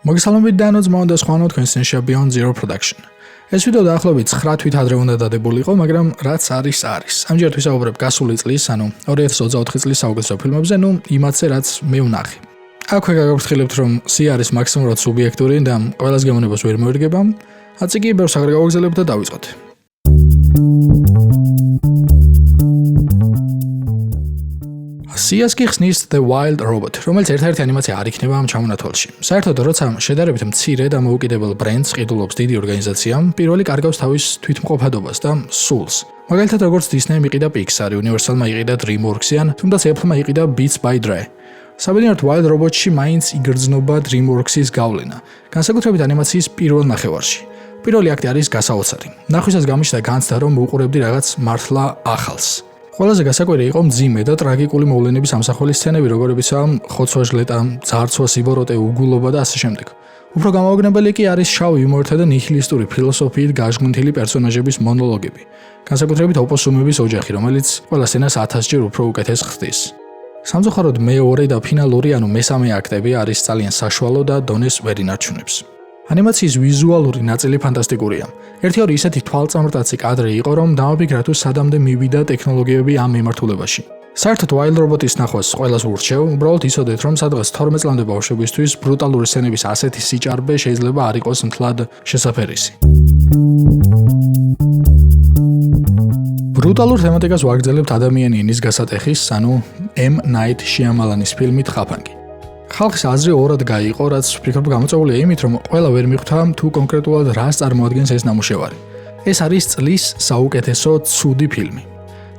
მოგესალმებით და ძმაო და სხვაო თქვენს წინაშე Beyond Zero Production. ეს ვიდეო დაახლოებით 9 თვით ადრე უნდა დადებულიყო, მაგრამ რაც არის. ამჯერად ვისაუბრებ გასული წლის, ანუ 2024 წლის საუკეთესო ფილმებზე, იმათზე რაც მე ვნახე. აქვე გაგაფრთხილებთ, რომ სია არის მაქსიმუმად სუბიექტური და ყველას გემოვნებას ვერ მოერგება. ასე კი ბევრს აღარ გავაგზავნებთ და დავიწყოთ. სიას კი ხსნის The Wild Robot, რომელიც ერთ-ერთი ანიმაცია არ იქნება ამ ჩამონათვალში. საერთოდ, როცა შედარებით მცირე და მოუკიდებელ ბრენდს ყიდულობს დიდი ორგანიზაცია, პირველი კარგავს თავის თვითმყოფადობას და სულს. მაგალითად, როგორც Disney-მ იყიდა Pixar-ი, Universal-მა იყიდა DreamWorks-ი, თუმცა Apple-მა იყიდა Beats by Dre. საბედნიეროდ Wild Robot-ში მაინც იგრძნობა DreamWorks-ის გავლენა, განსაკუთრებით ანიმაციის პირველ ნახევარში. პირველი აქტი არის გასაოცარი. ნახვისას გამიშდა განცდა, რომ მოუყურებდი რაღაც მართლა ახალს. ყველაზე გასაკვირი იყო მძიმე და ტრაგიკული მოვლენების ამსახველი სცენები, როგორებიცაა ხოცვა-ჟლეტა, ძარცვა, სიბოროტე, უგულობა და ასე შემდეგ. უფრო გამაოგნებელი კი არის შავ იუმორთა და ნიჰილისტური ფილოსოფიით გაჟღუნთილი პერსონაჟების მონოლოგები, განსაკუთრებით ოპოსუმების ოჯახი, რომელიც ყველა სცენას 1000-ჯერ უფრო უკეთეს ხდის. სამწუხაროდ მეორე და ფინალური, ანუ მესამე აქტები არის ძალიან საშუალო და დონეს ვერ ინარჩუნებს. ანიმაციის ვიზუალური ნაწილი ფანტასტიკურია. ერთი-ორი ისეთი თვალწამრტაცი კადრი იყო, რომ დავაფიქრა თუ სადამდე მივიდა ტექნოლოგიები ამ მიმართულებაში. საერთოდ Wild Robot-ის ნახვას ყველას ვურჩევ, უბრალოდ იცოდეთ, რომ სადღაც 12 წლამდე ბავშვებისთვის ბრუტალური სცენების ასეთი სიჭარბე შეიძლება არ იყოს მთლად შესაფერისი. ბრუტალურ თემატიკას ვაგრძელებთ ადამიანი ენის გასატეხის, ანუ M. Night Shyamalan-ის ფილმით ხაფანგი. ხალხის აზრი ორად გაიყო, რაც ვფიქრობ გამოწვეულია იმით, რომ ყველა ვერ მიხვდა თუ კონკრეტულად რას წარმოადგენს ეს ნამუშევარი. ეს არის წლის საუკეთესო ცუდი ფილმი.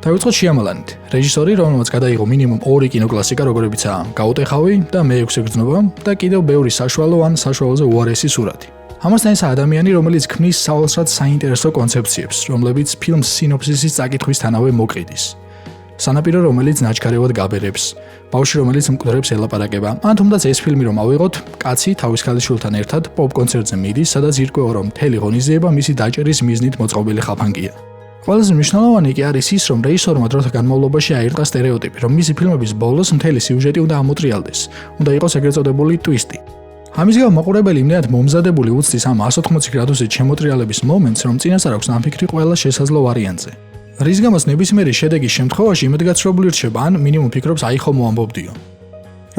დავიწყოთ Shyamalan-ით, რეჟისორი, რომელმაც გადაიღო მინიმუმ 2 კინოკლასიკა, როგორებიცაა გაუტეხავი და მე-6 გრძნობა და კიდევ ბევრი საშუალო ან საშუალოზე უარესი სურათი. ამასთან ეს ადამიანი, რომელიც ქმნის საოცრად საინტერესო კონცეფციებს, რომლებიც ფილმს სინოფსისის წაკითხვისთანავე მოკიდის. სანაპირო, რომელიც ნაჩქარევად გაბერებს, ბავშვი, რომელიც მკვდრებს ელაპარაკება, ან თუნდაც ეს ფილმი რომ ავიღოთ, კაცი თავის ქალიშვილთან ერთად პოპ კონცერტზე მიდის, სადაც ირკვევა, რომ მთელი ღონისძიება მისი დაჭერის მიზნით მოწყობილი ხაფანგია. ყველაზე მნიშვნელოვანი კი არის ის, რომ რეჟისორმა დროთა განმავლობაში აირტყა სტერეოტიპი, რომ მისი ფილმების ბოლოს მთელი სიუჟეტი უნდა ამოტრიალდეს, უნდა იყოს ეგრეთ წოდებული ტვისტი. ამის გამო მაყურებელი იმდენად მომზადებული უცდის ამ 180 გრადუსით შემოტრიალების მომენტს, რომ წინასწარ აქვს ნამფიქრი ყველა შესაძლო ვარიანტზე. რის გამოც ნებისმიერი შედეგის შემთხვევაში იმედგაცრუებული რჩება, ან მინიმუმ ფიქრობს აი ხომ მოამბობდიო.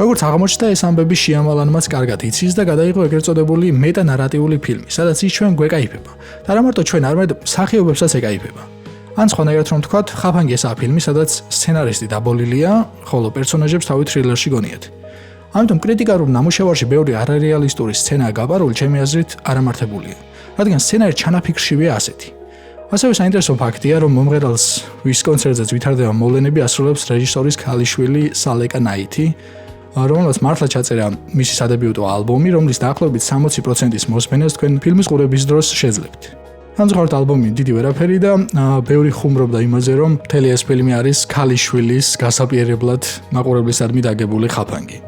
როგორც აღმოჩნდა, ეს ამბები Shyamalan-მაც კარგად იცის და გადაიღო ეგრეთ წოდებული მეტანარატიული ფილმი, სადაც ის ჩვენ გვეკაიფება. და რა მარტო ჩვენ, არამედ მსახიობებსაც ეკაიფება. ან სხვანაირად რომ თქვათ, ხაფანგი ესაა ფილმი, სადაც სცენარისტი დაბოლილია, ხოლო პერსონაჟებს თავი თრილერში გონიათ. ამიტომ კრიტიკა რომ ნამუშევარში ბევრი არარეალისტური სცენაა გაპარული, ჩემი აზრით არამართებულია, რადგან სცენარი ჩანაფიქრშივია ასეთი. ასევე საინტერესო ფაქტია, რომ მომღერალს, ვის კონცერტზეც ვითარდება მოვლენები, ასრულებს რეჟისორის ქალიშვილი სალეკა ნაითი, რომელმაც მართლა ჩაწერა მისი სადებიუტო ალბომი, რომლის დაახლოებით 60%-ის მოსმენას თქვენ ფილმის ყურების დროს შეძლებთ. ამჟამად ალბომი დიდი ვერაფერი და ბევრი ხუმრობდა იმაზე, რომ მთელი ეს ფილმი არის ქალიშვილის გასაპირებლად მაყურებლისადმი დაგებული ხაფანგი.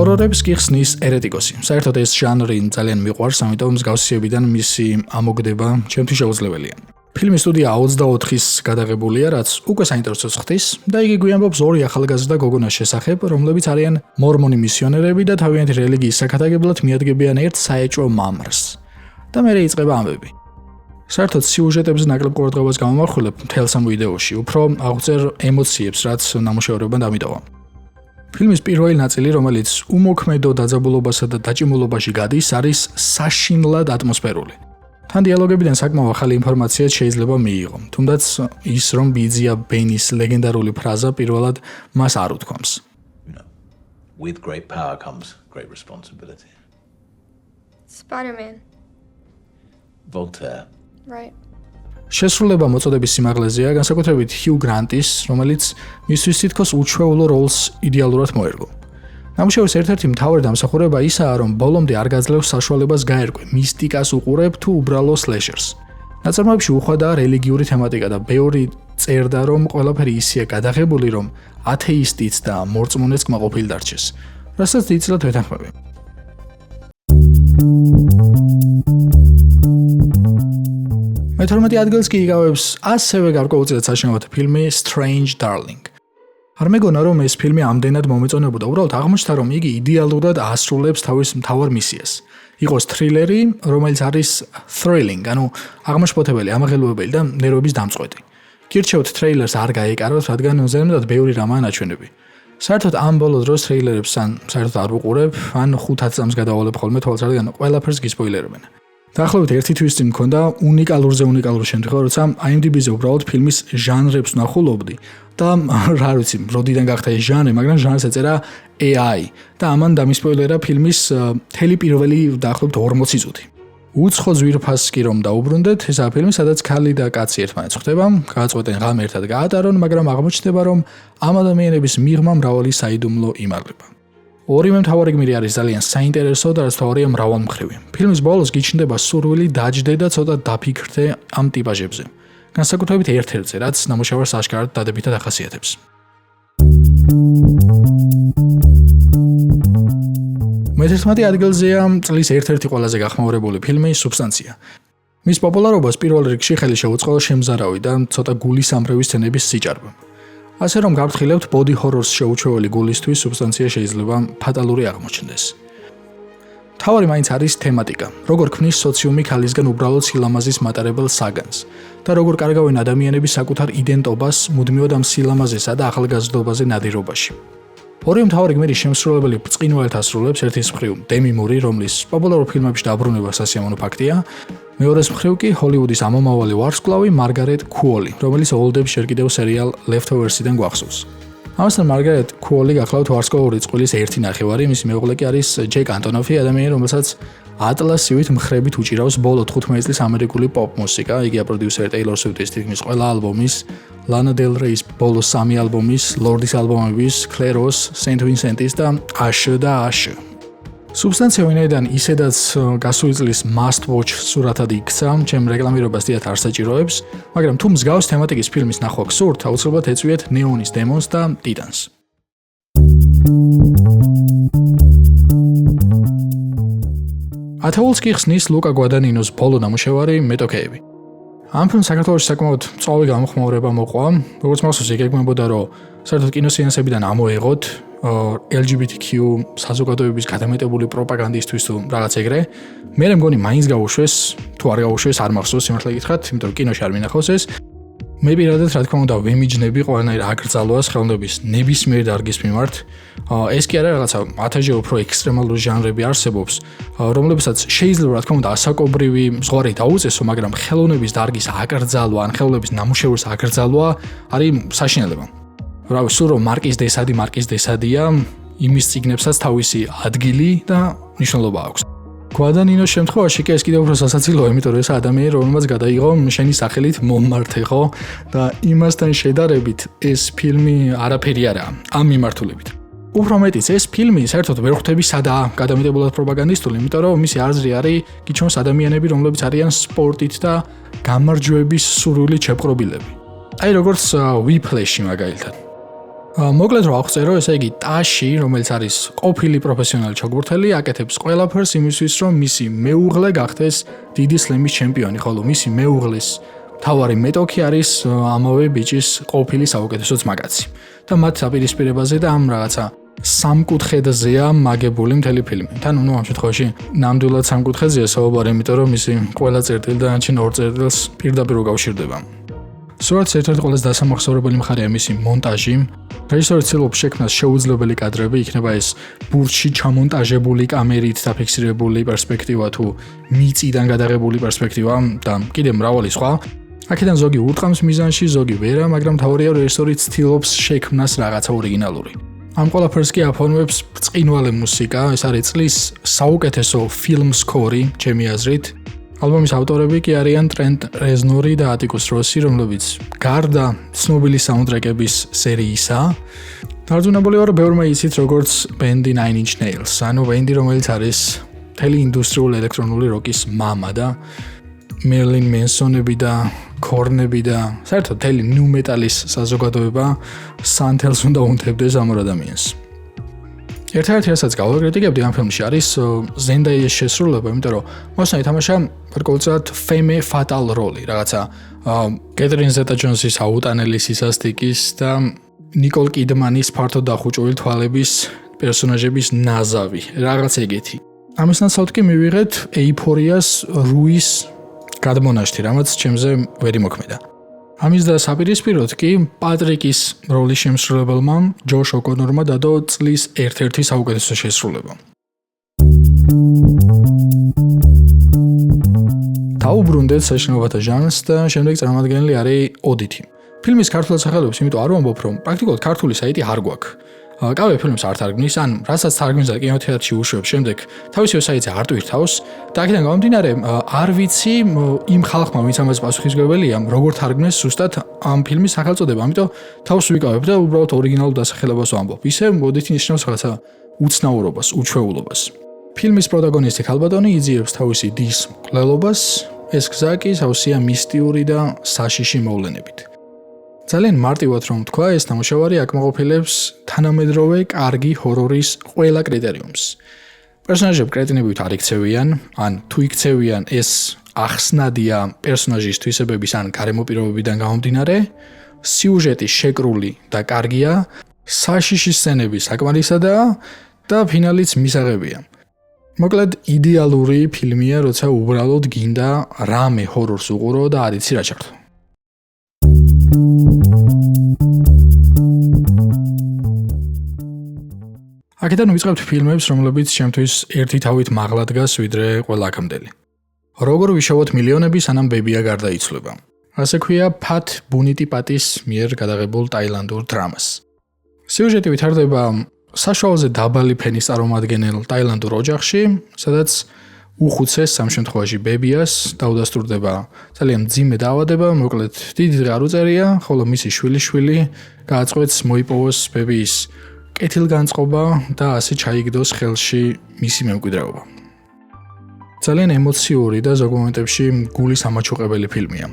ჰორორებს კი ხსნის ერეტიკოსი. საერთოდ ეს ჟანრი ძალიან მიყვარს, ამიტომ მსგავსებიდან მისი ამოგდება ჩემთვის შეუძლებელია. ფილმის სტუდია 24-ის გადაღებულია, რაც უკვე საინტერესოს ხდის და იგი გვიამბობს 2 ახალგაზრდა გოგონას შესახებ, რომლებიც არიან მორმონი მისიონერები და თავიანთი რელიგიის საკათაგებლად მიადგებიან ერთ საეჭვო მამრს. და მერე იწყება ამბები. საერთოდ სიუჟეტებზე ნაკლებ ყურადღებას გამომახვილებ მთელს ამ ვიდეოში, უფრო აღვწერ ემოციებს, რაც ნამუშევრებთან დამიტოვა. ფილმის პირველი ნაწილი, რომელიც უმოქმედო დაძაბულობასა და დაჭიმულობაში გადის, არის საშინლად ატმოსფერული. თან დიალოგებიდან საკმაო ახალი ინფორმაცია შეიძლება მიიღო, თუმდაც ის, რომ ბიძია ბენის ლეგენდარული ფრაზა პირველად მას არ უთქვამს. With great power comes great responsibility. Spider-Man. Voltaire. Right. შესრულება მოწოდების სიმაღლეზეა, განსაკუთრებით ჰიუ გრანტის, რომელიც მისთვის თითქოს უჩვეულო როლს იდეალურად მოერგო. ნამუშევრის ერთ-ერთი მთავარი დამსახურება ისაა, რომ ბოლომდე არ გაძლევს საშუალებას გაერკვე მისტიკას უყურებ თუ უბრალო სლეშერს. ნაწარმოებში უხვადაა რელიგიური თემატიკა და ბევრი წერდა, რომ ყველაფერი ისეა გადაღებული, რომ ათეისტიც და მორწმუნეც კმაყოფილი დარჩეს, რასაც დიდწილად ვეთანხმები. მე-12 ადგილს კი იგავებს ასევე გარკვეულწილად საშინაო ფილმი Strange Darling. არ მეგონა რომ ეს ფილმი ამდენად მომეწონებოდა, უბრალოდ აღმოჩნდა რომ იგი იდეალურად ასრულებს თავის მთავარ მისიას. იყოს თრილერი, რომელიც არის thrilling, ანუ აღმაშფოთებელი, ამაღელვებელი და ნერვების დამწყვეტი. გირჩევთ ტრეილერს არ გაეკაროთ, რადგან ზემოდან ბევრი რამაა ნაჩვენები. საერთოდ ამ ბოლო დროს ტრეილერებს ან საერთოდ არ ვუყურებ, ან 5 წამს გადავალებ ხოლმე თვალს, რადგან ყველაფერს გისპოილერებენ. დაახლოებით 1 თვის წინ მქონდა უნიკალური შემთხვევა, როცა IMDb-ზე უბრალოდ ფილმის ჟანრებს ვნახულობდი და რა ვიცი, როდიდან გახდა ეს ჟანრი, მაგრამ ჟანრს ეწერა AI და ამან დამისპოილერა ფილმის მთელი პირველი დაახლოებით 40 წუთი. უცხო ძვირფასს კი რომ დაუბრუნდეთ, ესაა ფილმი, სადაც ქალი და კაცი ერთმანეთს ხვდება, გააწყვეტენ ღამე ერთად გაატარონ, მაგრამ აღმოჩნდება, რომ ამ ადამიანების მიღმა მრავალი საიდუმლო იმაღლება. ორივე მთავარი გმირი არის ძალიან საინტერესო და რაც თავარია მრავალმხრივი. ფილმის ბოლოს გიჩნდება სურვილი დაჯდე და ცოტა დაფიქრდე ამ ტიპაჟებზე. განსაკუთრებით ერთ-ერთზე, რაც ნამუშევარს აშკარად დადებითად ახასიათებს. მე-11 ადგილზეა წლის ერთ-ერთი ყველაზე გახმაურებული ფილმი „სუბსტანცია“. მის პოპულარობას პირველ რიგში ხელი შეუწყო შემზარავი და ცოტა გულისამრევი სცენების სიჭარბე. ასე რომ გავფრთხილებთ ბოდი ჰორორს შეუჩვეველი გულისთვის სუბსტანცია შეიძლება ფატალური აღმოჩნდეს. თავარი მაინც არის თემატიკა, როგორ ქმნის სოციუმი ქალისგან უბრალოდ სილამაზის მატარებელ საგანს და როგორ კარგავენ ადამიანები საკუთარ იდენტობას მუდმივად ამ სილამაზესა და ახალგაზრდობაზე ნადირობაში. ორივე მთავარი გმირი შემსრულებელი ბრწყინვალედ ასრულებს, ერთის მხრივ დემი მური, რომლის პოპულარულ ფილმებში დაბრუნება სასიამოვნო ფაქტია, მეორეს მხრივ კი ჰოლივუდის ამომავალი ვარსკვლავი მარგარეტ ქუოლი, რომელიც ოლდებს შენ კიდევ სერიალ Leftovers-იდან გვახსოვს. ამასთან მარგარეტ ქუოლი გახლავთ ვარსკვლავური წყვილის ერთი ნახევარი, მისი მეუღლე კი არის ჯეკ ანტონოფი, ადამიანი, რომელსაც ატლასივით მხრებით უჭირავს ბოლო 15 წლის ამერიკული პოპ მუსიკა. იგია პროდიუსერი ტეილორ სვიფტის თითქმის ყველა ალბომის, ლანა დელ რეის ბოლო 3 ალბომის, ლორდის ალბომების, კლეროს, სენტ ვინსენტის და აშ. სუბსტანცია ვინაიდან ისედაც გასული წლის must watch სურათად იქცა, ჩემ რეკლამირებას დიათ არ საჭიროებს, მაგრამ თუ მსგავს თემატიკის ფილმის ნახვა გსურთ, აუცილებლად ეწვიეთ ნეონის დემონს და ტიტანს. ათეულს კი ხსნის ლუკა გვადანინოს ბოლო ნამუშევარი მეტოქეები. ამ ფილმს საქართველოში საკმაოდ მწვავე გამოხმაურება მოყვა, როგორც მახსოვს იგეგმებოდა, რომ საერთოდ კინოსეანსებიდან ამოეღოთ LGBTQ საზოგადოების გადამეტებული პროპაგანდისთვის თუ რაღაც ეგრე. მე მგონი მაინც გაუშვეს, თუ არ გაუშვეს, არ მახსოვს სიმართლე გითხრათ, იმიტომ რომ კინოში არ მინახავს ეს. მე პირადად რა თქმა უნდა ვემიჯნები ყველანაირ აკრძალვას ხელოვნების ნებისმიერ დარგის მიმართ. ეს კი არა რაღაცა ათასჯერ უფრო ექსტრემალური ჟანრები არსებობს, რომლებსაც შეიძლება რა თქმა უნდა ასაკობრივი ზღვარი დაუწესო, მაგრამ ხელოვნების დარგის აკრძალვა ან ხელოვნების ნამუშევრის აკრძალვა არის საშინელება. რა ვიცი, რომ მარკის დესადია, იმის წიგნებსაც თავისი ადგილი და მნიშვნელობა აქვს. გვადანინოს შემთხვევაში კი ეს კიდევ უფრო სასაცილოა, იმიტომ რომ ეს ადამიანი, რომელმაც გადაიღო შენი სახელით მომმართე, ხო? და იმასთან შედარებით ეს ფილმი არაფერი არაა ამ მიმართულებით. უფრო მეტიც, ეს ფილმი საერთოდ ვერ ხვდები სადაა გადამეტებულად პროპაგანდისტული, იმიტომ რომ მისი აზრი არის გიჩვენოს ადამიანები, რომლებიც არიან სპორტით და გამარჯვების სურვილით შეპყრობილები. აი როგორც ვიფლეში მაგალითად. მოკლედ რა აღწერო, ესე იგი ტაში, რომელიც არის ყოფილი პროფესიონალი ჩოგბურთელი, აკეთებს ყველაფერს იმისთვის, რომ მისი მეუღლე გახდეს დიდი სლემის ჩემპიონი, ხოლო მისი მეუღლის თავარი მეტოქი არის ამავე ბიჭის ყოფილი საუკეთესო ძმაკაცი. და მათ აპირისპირებაზე და ამ რაღაცა სამკუთხედზეა მაგებული მთელი ფილმი. თან ნუ ამ შემთხვევაში ნამდვილად სამკუთხედზეა საუბარი, იმიტომ რომ მისი ყველა წერტილი და ანჩინ ორ წერტილს პირდაპირ უკავშირდება. სურათის ერთ-ერთი ყველაზე დასამახსოვრებელი მხარეა მისი მონტაჟი. რეჟისორი ცდილობს შექმნას შეუძლებელი კადრები, იქნება ეს ბურთში ჩამონტაჟებული კამერით დაფიქსირებული პერსპექტივა თუ მიწიდან გადაღებული პერსპექტივა და კიდევ მრავალი სხვა. აქედან ზოგი ურტყამს მიზანში, ზოგი ვერა, მაგრამ თავარია რეჟისორი ცდილობს შექმნას რაღაცა ორიგინალური. ამ ყველაფერს კი აფორმებს ბრწყინვალე მუსიკა, ეს არის წლის საუკეთესო ფილმ სკორი, ჩემი აზრით. ალბომის ავტორები კი არიან ტრენტ რეზნორი და ატიკუს როსი, რომლებიც გარდა ცნობილი საუნდტრეკების სერიისა, დარწმუნებული ვარ, ბევრმა იცით როგორც ბენდი Nine Inch Nails, ანუ ბენდი, რომელიც არის მთელი ინდუსტრიული ელექტრონული როკის მამა და მერლინ მენსონები და ქორნები და საერთოდ მთელი ნიუ მეტალის საზოგადოება სანთელს უნდა უნთებდეს ამ ადამიანს. ერთ-ერთი რასაც გავაკრიტიკებდი ამ ფილმში არის ზენდაიას შესრულება, იმიტომ რომ მოსა ითამაშა გარკვეულწილად femme fatale როლი, რაღაცა კეთრინ ზეტა-ჯონსის აუტანელი სისასტიკის და ნიკოლ კიდმანის ფართო დახუჭული თვალების პერსონაჟების ნაზავი, რაღაც ეგეთი. ამის ნაცვლად კი მივიღეთ ეიფორიას რუის გადმონაშთი, რამაც ჩემზე ვერ იმოქმედა. ამის და საპირისპიროდ კი პატრიკის როლის შემსრულებელმა ჯოშ ოკონორმა დადო წლის ერთ-ერთი საუკეთესო შესრულება. დაუბრუნდეთ საშინელებათა ჟანრს და შემდეგ წარმომადგენელი არის ოდითი. ფილმის ქართულად სახელებს იმიტომ არ ვამბობ, რომ პრაქტიკულად ქართული საიტი არ გვაქვს. კავე ფილმს არ თარგმნის, ან რასაც თარგმნის და კინოთეატრში უშვებს, შემდეგ თავისივე საიტზე არ ტვირთავს და აქედან გამომდინარე არ ვიცი იმ ხალხმა, ვინც ამაზე პასუხისმგებელია, როგორ თარგმნეს ზუსტად ამ ფილმის სახელწოდება. ამიტომ თავს ვიკავებ და უბრალოდ ორიგინალურ დასახელებას ვამბობ. ისე ოდითი ნიშნავს რაღაცა უცნაურობას, უჩვეულობას. ფილმის პროტაგონისტი ქალბატონი იძიებს თავისი დის მკვლელობას, ეს გზა კი სავსეა მისტიური და საშიში მოვლენებით. ძალიან მარტივად რომ თქვა, ეს ნამუშევარი აკმაყოფილებს თანამედროვე კარგი ჰორორის ყველა კრიტერიუმს. პერსონაჟები კრეტინებით არ იქცევიან, ან თუ იქცევიან, ეს ახსნადია პერსონაჟის თვისებების ან გარემო პირობებიდან გამომდინარე, სიუჟეტი შეკრული და კარგია, საშიში სცენები საკმარისადაა და ფინალიც მისაღებია. მოკლედ იდეალური ფილმია, როცა უბრალოდ გინდა რამე ჰორორს უყურო და არ იცი რა ჩართო. აქედან ვიწყებთ ფილმებს, რომლებიც ჩემთვის ერთი თავით მაღლა დგას ვიდრე ყველა აქამდელი. როგორ ვიშოვოთ მილიონები, სანამ ბებია გარდაიცვლება. ასე ქვია ფათ ბუნიტიპატის მიერ გადაღებულ ტაილანდურ დრამას. სიუჟეტი ვითარდება საშუალოზე დაბალი ფენის წარმომადგენელ ტაილანდურ ოჯახში, სადაც უხუცეს სამ შემთხვევაში ბებიას დაუდასტურდება ძალიან მძიმე დაავადება, მოკლედ დიდი დღე არ უწერია, ხოლო მისი შვილიშვილი გააწყვეტს მოიპოვოს ბებიის კეთილგანწყობა და ასე ჩაიგდოს ხელში მისი მემკვიდრეობა. ძალიან ემოციური და ზოგ მომენტებში გულის ამაჩუყებელი ფილმია.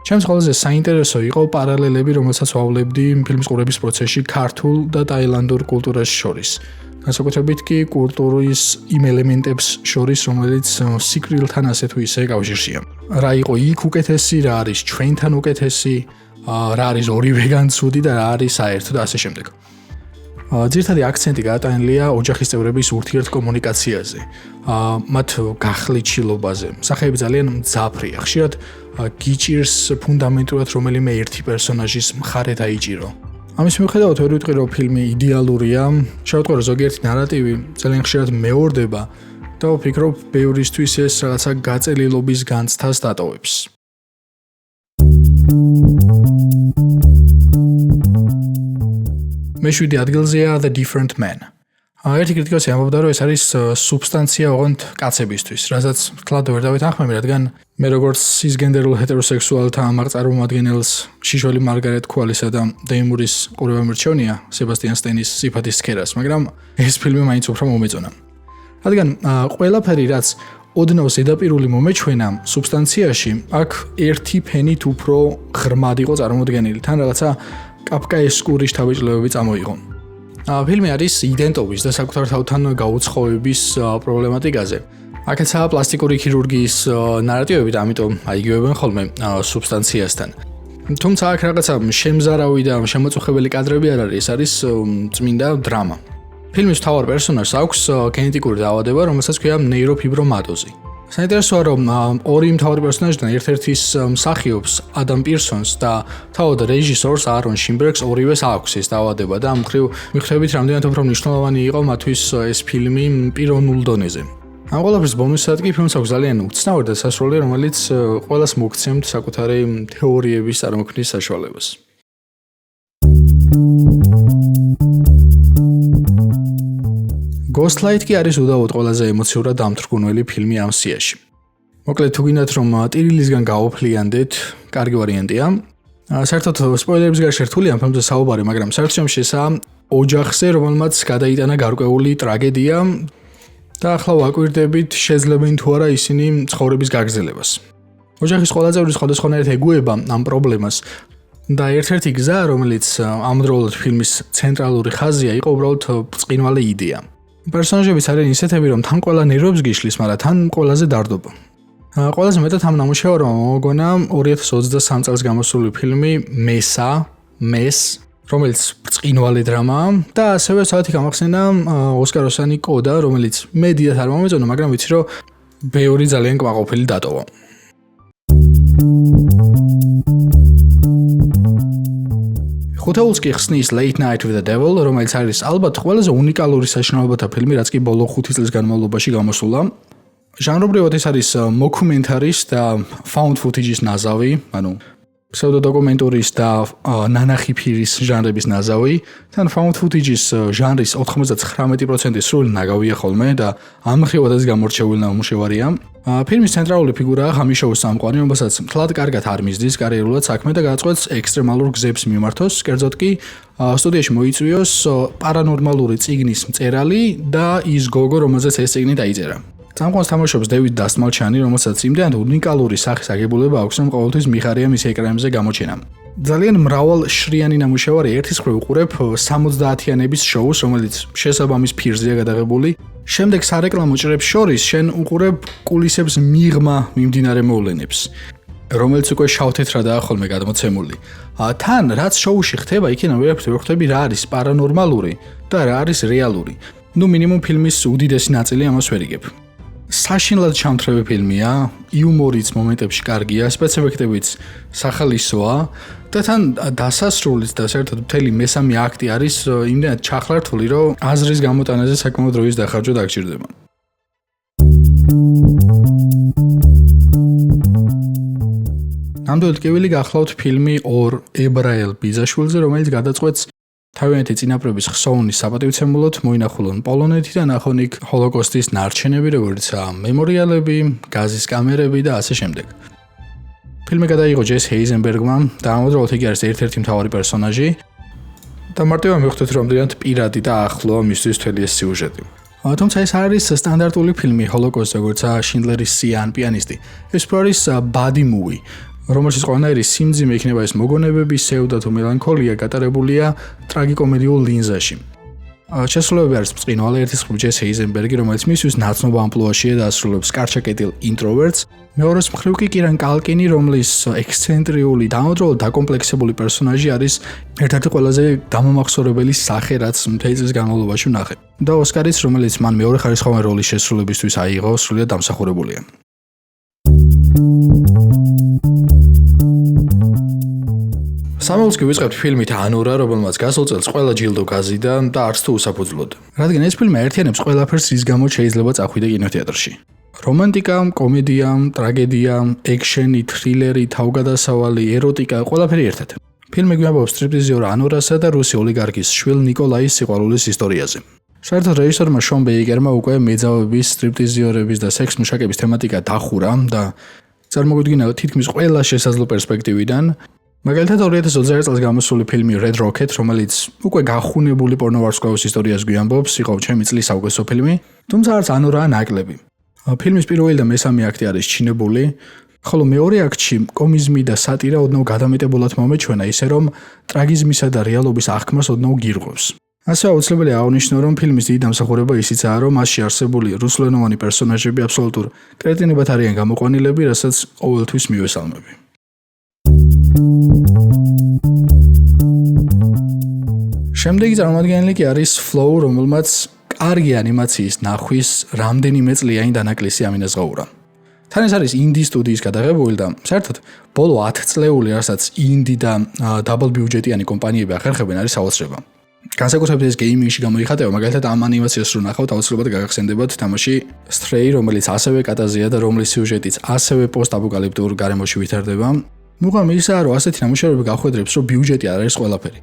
ჩემს ყველაზე საინტერესო იყო პარალელები, რომელსაც ვავლებდი ფილმის ყურების პროცესში ქართულ და ტაილანდურ კულტურას შორის. განსაკუთრებით კი კულტურის იმ ელემენტებს შორის, რომელიც სიკვდილთან ასე თუ ისე კავშირშია. რა იყო იქ უკეთესი, რა არის ჩვენთან უკეთესი, რა არის ორივეგან ცუდი და რა არის საერთო და ასე შემდეგ. ძირითადი აქცენტი გაატანილია ოჯახის წევრების ურთიერთკომუნიკაციაზე, მათ გახლეჩილობაზე. სახეები ძალიან მძაფრია. ხშირად გიჭირს ფუნდამენტურად რომელიმე ერთი პერსონაჟის მხარე დაიჭირო. ამის მიუხედავად ვერ ვიტყვი, რომ ფილმი იდეალურია, შევიტყვი, რომ ზოგიერთი ნარატივი ძალიან ხშირად მეორდება და ვფიქრობ, ბევრისთვის ეს რაღაცა გაწელილობის განცდას დატოვებს. მეშვიდე ადგილზეა The Different Man. ერთი კრიტიკოსი ამბობდა, რომ ეს არის სუბსტანცია ოღონდ კაცებისთვის, რასაც თლად ვერ დავეთანხმები, რადგან მე როგორც სისგენდერულ ჰეტეროსექსუალთა ამარ წარმომადგენელს შიშველი მარგარეტ კვალისა და დეიმურის ყურება მირჩევნია სებასტიან სტენის სიფათის სქერას, მაგრამ ეს ფილმი მაინც უფრო მომეწონა. რადგან ყველაფერი, რაც ოდნავ ზედაპირული მომეჩვენა სუბსტანციაში, აქ ერთი ფენით უფრო ღრმად იყო წარმოდგენილი, თან რაღაცა კაფკაესკურის თავიჭლებები წამოიღო. ფილმი არის იდენტობის და საკუთარ თავთან გაუცხოების პრობლემატიკაზე. აქეცაა პლასტიკური ქირურგიის ნარატივები და ამიტომ აიგივებენ ხოლმე სუბსტანციასთან. თუმცა აქ რაღაცა შემზარავი და შემოწუხებელი კადრები არ არის, ეს არის წმინდა დრამა. ფილმის მთავარ პერსონაჟს აქვს გენეტიკური დაავადება, რომელსაც ქვია ნეიროფიბრომატოზი. საინტერესოა, რომ ორი მთავარი პერსონაჟიდან ერთ-ერთის მსახიობს ადამ პირსონს და თავად რეჟისორს არონ შინბერგს ორივეს აქვს ეს დაავადება და ამ მხრივ მიხვდებით, რამდენად უფრო მნიშვნელოვანი იყო მათთვის ეს ფილმი პიროვნულ დონეზე. ამ ყველაფრის ბონუსად კი ფილმს აქვს ძალიან უცნაური და სასროლი, რომელიც ყველას მოგცემთ საკუთარი თეორიების წარმოქმნის საშუალებას. Ghostlight კი არის უდავოდ ყველაზე ემოციურად დამთრგუნველი ფილმი ამ სიაში. მოკლედ თუ გინდათ რომ ტირილისგან გაოფლიანდეთ, კარგი ვარიანტია. საერთოდ სპოილერების გარშე რთული ამ ფილმზე საუბარი, მაგრამ საერთოდ შესა ოჯახზე, რომელმაც გადაიტანა გარკვეული ტრაგედია და ახლა ვაკვირდებით შეძლებენ თუ არა ისინი ცხოვრების გაგრძელებას. ოჯახის ყველა წევრი სხვადასხვანაირად ეგუება ამ პრობლემას და ერთ-ერთი გზა, რომელიც ამავდროულად ფილმის ცენტრალური ხაზია, იყო უბრალოდ ბრწყინვალე იდეა. პერსონაჟებიც არიან ისეთები, რომ თან ყველა ნერვებს გიშლის, მაგრამ თან ყველაზე დარდობა. ყველაზე მეტად ამ ნამუშევარმა მომოგონა 2023 წელს გამოსული ფილმი მეს, რომელიც ბრწყინვალე დრამაა და ასევე საათი გამახსენა ოსკაროსანი კოდა, რომელიც მე დიდად არ მომეწონა, მაგრამ ვიცი რომ ბევრი ძალიან კმაყოფილი დატოვა. ხუთეულს კი ხსნის Late Night with the Devil, რომელიც არის ალბათ ყველაზე უნიკალური საშინაობათა ფილმი, რაც კი ბოლო 5 წლის განმავლობაში გამოსულა. ჟანრობრივად ეს არის მოკუმენტარის და found footage-ის ნაზავი, ანუ pseudo-დოკუმენტურის და ნანახი ფირის ჟანრების ნაზავი. თან found footage-ის ჟანრის 99% სრული ნაგავია ხოლმე და ამ მხრივადაც გამორჩეული ნამუშევარია. ფილმის ცენტრალური ფიგურაა ღამიშოუს სამყარო, რომელსაც მთლად კარგად არ მისდის კარიერულად საქმე და გადაწყვეტს ექსტრემალურ გზებს მიმართოს, კერძოდ კი სტუდიაში მოიწვიოს პარანორმალური წიგნის მწერალი და ის გოგო, რომელზეც ეს წიგნი დაიწერა. წამყვანს თამაშობს დევიდ დასმალჩანი, რომელსაც იმდენად უნიკალური სახის აგებულება აქვს, რომ ყოველთვის მიხარია მის ეკრანებზე გამოჩენა. ძალიან მრავალშრიანი ნამუშევარი ერთის მხრივ უყურებ 70-იანების შოუს, რომელიც შესაბამის ფირზეა გადაღებული. შემდეგ სარეკლამო ჭრებს შორის შენ უყურებ კულისებს მიღმა მიმდინარე მოვლენებს, რომელიც უკვე შავ-თეთრადაა ხოლმე გადმოცემული. თან რაც შოუში ხდება, იქიდან ვერ ხვდები რა არის პარანორმალური და რა არის რეალური. მინიმუმ ფილმის უდიდესი ნაწილი ამას ვერ იგებ. საშინლად ჩამთრევი ფილმია, იუმორიც მომენტებში კარგია, სპეცეფექტებიც სახალისოა და თან დასასრულიც და საერთოდ მთელი მესამე აქტი არის იმდენად ჩახლართული, რომ აზრის გამოტანაზე საკმაოდ დროის დახარჯვა დაგჭირდება. ნამდვილად კივილი გახლავთ ფილმი ორ ებრაელ ბიძაშვილზე, რომელიც გადაწყვეტს თავიანთი წინაპრების ხსოვნის საპატივცემულოდ მოინახულონ პოლონეთი და ნახონ იქ ჰოლოკოსტის ნარჩენები, როგორიცაა მემორიალები, გაზის კამერები და ასე შემდეგ. ფილმი გადაიღო ჯეს ჰეიზენბერგმა და ამავდროულად იგი არის ერთ-ერთი მთავარი პერსონაჟი და მარტივად მივხვდეთ, რომ ძალიან პირადი და ახლოა მისთვის მთელი ეს სიუჟეტი. თუმცა ეს არის სტანდარტული ფილმი ჰოლოკოსტი, როგორიცაა შინდლერის სია ან პიანისტი. ეს არის body movie, რომელშიც ყველანაირი სიმძიმე იქნება ეს მოგონებები, სევდა თუ მელანქოლია გატარებულია ტრაგიკომედიურ ლინზაში. შესრულებები არის ბრწყინვალე, ერთის მხრივ ჯეს ჰეიზენბერგი, რომელიც მისთვის ნაცნობ ამპლუაშია და ასრულებს კარჩაკეტილ ინტროვერტს. მეორეს მხრივ კი კირან კალკინი, რომლის ექსცენტრიული და ამავდროულად დაკომპლექსებული პერსონაჟი არის ერთ-ერთი ყველაზე დამამახსოვრებელი სახე, რაც მთელი წლის განმავლობაში ვნახე. და ოსკარიც, რომელიც მან მეორე ხარისხოვანი როლის შესრულებისთვის აიღო, სრულიად დამსახურებულია. სამეულს კი ვიწყებთ ფილმით ანურა, რომელმაც გასულ წელს ყველა ჯილდო გაზიდა და არც თუ უსაფუძვლოდ. რადგან ეს ფილმი აერთიანებს ყველაფერს, რის გამოც შეიძლება წახვიდე კინოთეატრში. რომანტიკა, კომედია, ტრაგედია, ექშენი, თრილერი, თავგადასავალი, ეროტიკა, ყველაფერი ერთად. ფილმი გვიამბობს სტრიპტიზიორ ანურასა და რუსი ოლიგარქის შვილ ნიკოლაის სიყვარულის ისტორიაზე. საერთოდ რეჟისორმა შონ ბეიკერმა უკვე მეძავების, სტრიპტიზიორების და სექს-მუშაკების თემატიკა დახურა და წარმოგვიდგინა თითქმის ყველა შესაძლო პერსპექტივიდან. მაგალითად 2021 წელს გამოსული ფილმი Red Rocket, რომელიც უკვე გახუნებული პორნოვარსკვლავის ისტორიას გვიამბობს, იყო ჩემი წლის საუკეთესო ფილმი, თუმცა არც ანურაა ნაკლები. ფილმის პირველი და მესამე აქტი არის ჩინებული, ხოლო მეორე აქტში კომიზმი და სატირა ოდნავ გადამეტებულად მომეჩვენა, ისე რომ ტრაგიზმისა და რეალობის აღქმას ოდნავ გირღვევს. ასევე აუცილებელია აღნიშნო, რომ ფილმის დიდი დამსახურება ისიცაა, რომ მასში არსებული რუსულენოვანი პერსონაჟები აბსოლუტურ კრეტინებად არიან გამოყვანილები, რასაც ყოველთვის მივესალმები. შემდეგი წარმომადგენელი კი არის Flow, რომელმაც კარგი ანიმაციის ნახვის რამდენიმე წლიანი დანაკლისი ამინაზღაურა. თან ეს არის ინდი სტუდიის გადაღებული და საერთოდ ბოლო 10 წლეული, რასაც ინდი და დაბლ ბიუჯეტიანი კომპანიები ახერხებენ, არის საოცრება. განსაკუთრებით ეს გეიმინგში გამოიხატება, მაგალითად ამ ანიმაციას რო ნახავთ, აუცილებლად გაგახსენდებათ თამაში Stray, რომელიც ასევე კატაზეა და რომლის სიუჟეტიც ასევე პოსტაპოკალიფტურ გარემოში ვითარდება. მუღამი ისაა, რომ ასეთი ნამუშევრები გახვედრებს, რომ ბიუჯეტი არ არის ყველაფერი.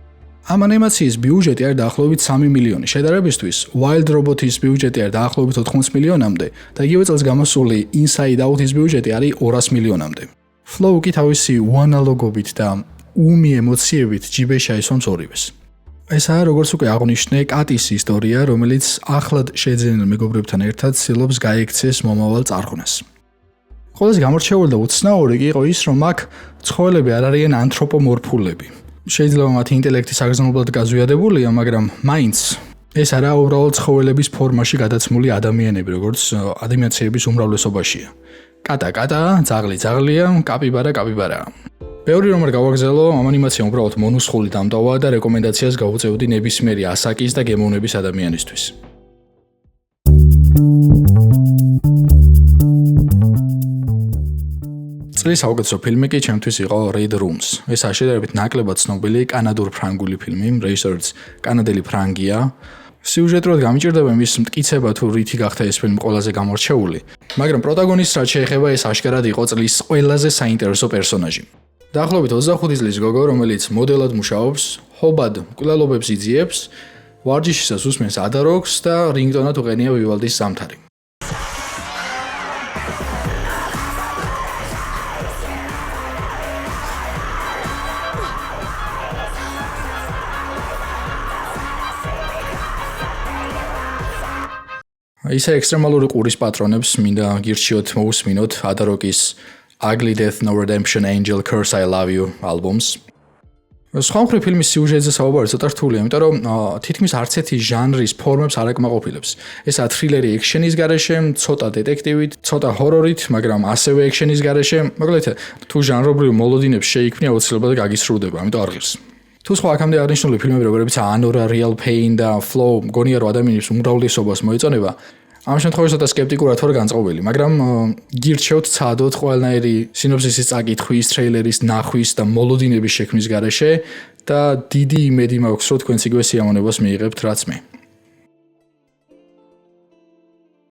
ამ ანიმაციის ბიუჯეტი არის დაახლოებით 3 მილიონი. შედარებისთვის, Wild Robot-ის ბიუჯეტი არის დაახლოებით 80 მილიონამდე და იგივე წელს გამოსული Inside Out-ის ბიუჯეტი არის 200 მილიონამდე. Flow კი თავისი უანალოგობით და უმი ემოციებით ჯიბეში აისვამს ორივეს. ესაა, როგორც უკვე აღნიშნე, კატის ისტორია, რომელიც ახლად შეძენილ მეგობრებთან ერთად ცდილობს გაექცეს მომავალ წარღვნას. ყველაზე გამორჩეული და უცნაური კი იყო ის, რომ აქ ცხოველები არ არიან ანთროპომორფულები. შეიძლება მათი ინტელექტი საგრძნობლად გაზვიადებულია, მაგრამ მაინც ეს არა უბრალოდ ცხოველების ფორმაში გადაცმული ადამიანები, როგორც ადამიანების უმრავლესობაშია. კატა კატაა, ძაღლი ძაღლია, კაპიბარა კაპიბარაა. ბევრი რომ არ გავაგზავნო, ამ ანიმაციამ უბრალოდ მონუსხული დამტოვა და რეკომენდაციას გაუწევდი ნებისმიერი ასაკის და გემოვნების ადამიანისთვის. წლის საუკეთესო ფილმი კი ჩემთვის იყო Red Rooms. ეს შედარებით ნაკლებად ცნობილი კანადურ-ფრანგული ფილმი, რეჟისორიც კანადელი ფრანგია. სიუჟეტურად გამიჭირდება მის მტკიცება თუ რითი გახდა ეს ფილმი ყველაზე გამორჩეული, მაგრამ პროტაგონისტს რაც შეეხება ეს აშკარად იყო წლის ყველაზე საინტერესო პერსონაჟი. დაახლოებით 25 წლის გოგო, რომელიც მოდელად მუშაობს, ჰობად მკვლელობებს იძიებს, ვარჯიშისას უსმენს ადაროქს და რინგტონად უყენია ვივალდის ზამთარი. ისე ექსტრემალური ყურის პატრონებს მინდა გირჩიოთ მოусმინოთ ადაროკის Ugly Death No Redemption Angel Curse I Love You ალბომს. სხვა მხრივ ფილმის სიუჟეტზე საუბარი ცოტა რთულია, იმიტომ რომ თითქმის არც ერთი ჟანრის ფორმებს არ აკმაყოფილებს. ესაა თრილერი ექშენის გარეშე, ცოტა დეტექტივით, ცოტა ჰორორით, მაგრამ ასევე ექშენის გარეშე. მოკლედ, თუ ჟანრობრივ მოლოდინებს შეიქმნია, აუცილებლად გაგისრუდება, ამიტომ არ ღირს. თუ სხვა აქამდე აღნიშნული ფილმები, როგორებიცაა Anora, Real Pain და Flow, მგონია რომ ადამიანის უმრავლესობას მოეწონება, ამ შემთხვევაში ცოტა სკეპტიკურად ვარ განწყობილი, მაგრამ გირჩევთ ცადოთ ყველანაირი სინოფსისის წაკითხვის, ტრეილერის ნახვის და მოლოდინების შექმნის გარეშე და დიდი იმედი მაქვს, რომ თქვენც იგივე სიამოვნებას მიიღებთ, რაც მე.